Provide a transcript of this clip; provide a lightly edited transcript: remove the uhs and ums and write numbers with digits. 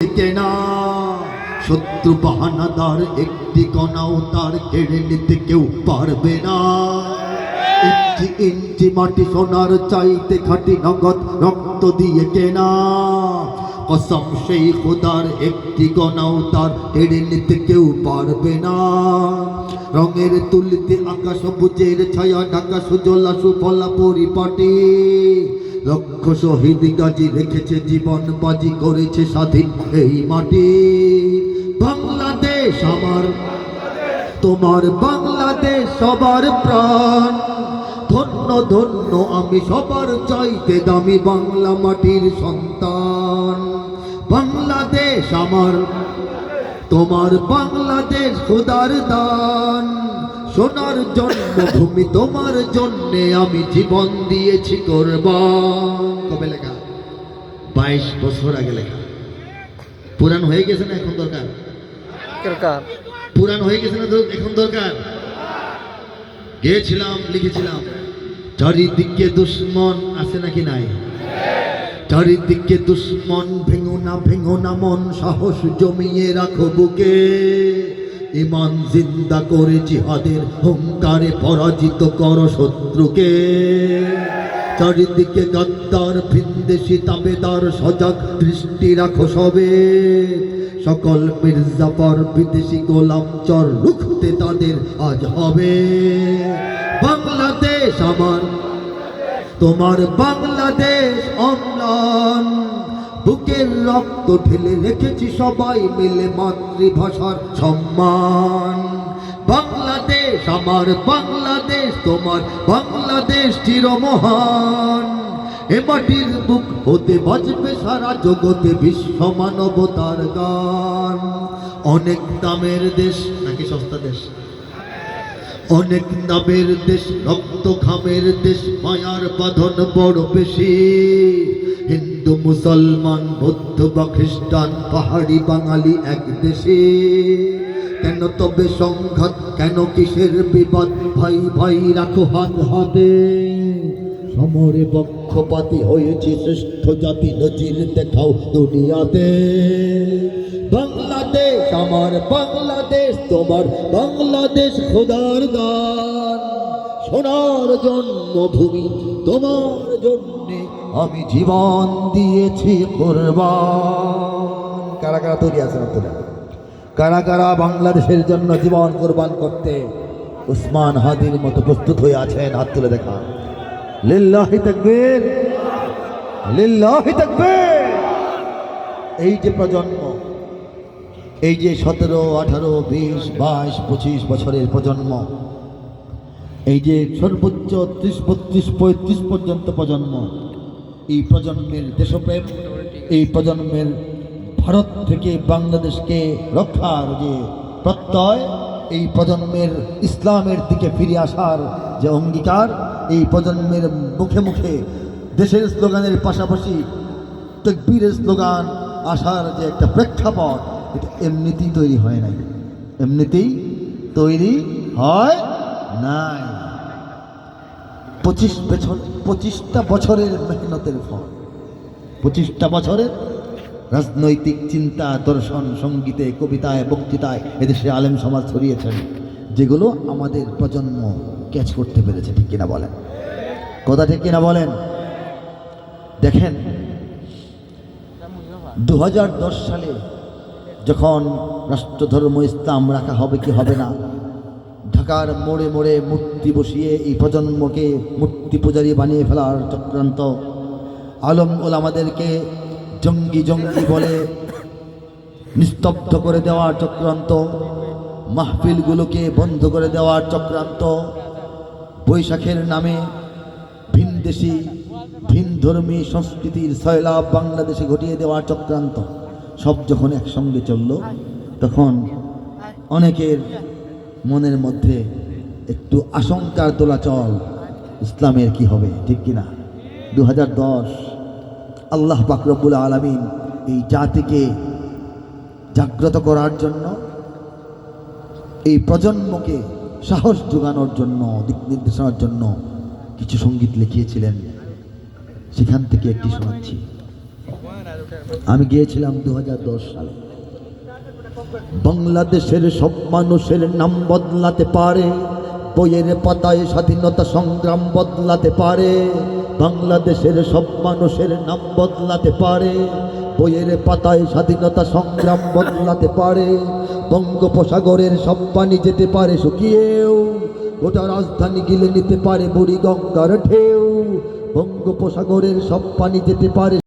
কেনা শত্রু বাহানাদার একটি কণাও তার কেড়ে নিতে কেউ পারবে না। ইঞ্চি ইঞ্চি মাটি সোনার চাইতে খাঁটি নগদ রক্ত দিয়ে কেনা। কসম সেই খোদার একটি কণাও তার কেড়ে নিতে কেউ পারবে না। রঙের তুলিতে আকাশ সবুজের ছায়া ঢাকা সুজলা সুফলা পরিপাটি। লক্ষ শহীদ গাজী রেখেছে জীবন বাজি করেছে স্বাধীন এই মাটি। বাংলাদেশ আমার, তোমার বাংলাদেশ সবার প্রাণ। ধন্য ধন্য আমি সবার চাইতে দামি বাংলা মাটির সন্তান। বাংলাদেশ আমার, তোমার বাংলাদেশ খোদার দান। সোনার জন্মভূমি তোমার জন্যে আমি জীবন দিয়েছি কোরবান। কবে লেখা? 22 বছর আগে লেখা। পুরান হয়ে গেছে না এখন দরকার? পুরান হয়ে গেছে না এখন দরকার? গেছিলাম, লিখেছিলাম, চারিদিকে দুশ্মন আছে নাকি নাই? চারিদিকে দুশ্মন, ভেঙো না মন, সাহস জমিয়ে রাখো বুকে। ইমান জিন্দা করে জিহাদের হুঙ্কারে পরাজিত করো শত্রুকে। চারিদিকে গাদ্দার ভিনদেশি তাবেদার, সজাগ দৃষ্টি রাখো সবে। সকল মির্জাফর বিদেশি গোলাম চর রুখতে তাদের আজ হবে। বাংলাদেশ আমার, তোমার বাংলাদেশ অম্লান। বুকের রক্ত ঢেলে রেখেছি সবাই মিলে মাতৃভাষার সম্মান। বাংলাদেশ আমার, বাংলাদেশ তোমার বাংলাদেশ চিরমহান। এ মাটির বুক হতে বাজবে সারা জগতে বিশ্ব মানবতার গান। অনেক দামের দেশ নাকি সস্তা দেশ? অনেক দামের দেশ, রক্ত ঘামের দেশ, মায়ার বাঁধন বড় বেশি। হিন্দু মুসলমান বৌদ্ধ বা খ্রিস্টান পাহাড়ি বাঙালি এক দেশে। কেন তবে সংঘাত, কেন কিসের বিবাদ? ভাই ভাই রাখো হাত হাতে। সমরে পক্ষপাতী হয়েছে শ্রেষ্ঠ জাতি, নজির দেখাও দুনিয়াতে। বাংলাদেশ আমার, বাংলাদেশ তোমার বাংলাদেশ খোদার দান। সোনার জন্মভূমি তোমার জন্যে আমি জীবন দিয়েছি কোরবান। কারা কারা তৈরি আছেন আপনারা? কারা কারা বাংলাদেশের জন্য জীবন কোরবান করতে উসমান হাদির মতো প্রস্তুত হয়ে আছেন? হাত তুলে দেখা। লিল্লাহি তাকবীর, লিল্লাহি তাকবীর। এই যে প্রজন্ম, এই যে 17, 18, 20, 22, 25 বছরের প্রজন্ম, এই যে সর্বোচ্চ 30, 32, 35 পর্যন্ত প্রজন্ম, এই প্রজন্মের দেশপ্রেম, এই প্রজন্মের ভারত থেকে বাংলাদেশকে রক্ষার যে প্রত্যয়, এই প্রজন্মের ইসলামের দিকে ফিরে আসার যে অঙ্গীকার, এই প্রজন্মের মুখে মুখে দেশের স্লোগানের পাশাপাশি তাকবীরের স্লোগান আসার যে একটা প্রেক্ষাপট, এটা এমনিতেই তৈরি হয় নাই, এমনিতেই তৈরি হয় নাই। 25টা বছরের মেহনতের ফল, 25টা বছরের রাজনৈতিক চিন্তা, দর্শন, সঙ্গীতে, কবিতায়, বক্তৃতায় এদেশে আলেম সমাজ ছড়িয়েছেন, যেগুলো আমাদের প্রজন্ম ক্যাচ করতে পেরেছে। ঠিক কিনা বলেন? কথা ঠিক কিনা বলেন? দেখেন, 2010 সালে যখন রাষ্ট্রধর্ম ইসলাম রাখা হবে কি হবে না, ঢাকার মোড়ে মোড়ে মূর্তি বসিয়ে এই প্রজন্মকে মূর্তি পূজারী বানিয়ে ফেলার চক্রান্ত, আলম ওলামাদেরকে জঙ্গি জঙ্গি বলে নিস্তব্ধ করে দেওয়ার চক্রান্ত, মাহফিলগুলোকে বন্ধ করে দেওয়ার চক্রান্ত, বৈশাখের নামে ভিনদেশি ভিনধর্মী সংস্কৃতির সয়লাভ বাংলাদেশে ঘটিয়ে দেওয়ার চক্রান্ত, সব যখন একসঙ্গে চলল, তখন অনেকের মনের মধ্যে একটু আশঙ্কার দোলাচল, ইসলামের কি হবে? ঠিক কিনা? 2010 আল্লাহ পাক রব্বুল আলামিন এই জাতিকে জাগ্রত করার জন্য, এই প্রজন্মকে সাহস যোগানোর জন্য, দিক নির্দেশনার জন্য কিছু সঙ্গীত লিখিয়েছিলেন। সেখান থেকে একটি শোনাচ্ছি। আমি গিয়েছিলাম 2010 সালে। বাংলাদেশের সব মানুষের নাম বদলাতে পারে, বইয়ের পাতায় স্বাধীনতা সংগ্রাম বদলাতে পারে। বাংলাদেশের সব মানুষের নাম বদলাতে পারে, বইয়ের পাতায় স্বাধীনতা সংগ্রাম বদলাতে পারে। বঙ্গোপসাগরের সব পানি যেতে পারে শুকিয়েও, গোটা রাজধানী গিলে নিতে পারে বুড়ি গঙ্গার ঢেউ। বঙ্গোপসাগরের সব পানি যেতে পারে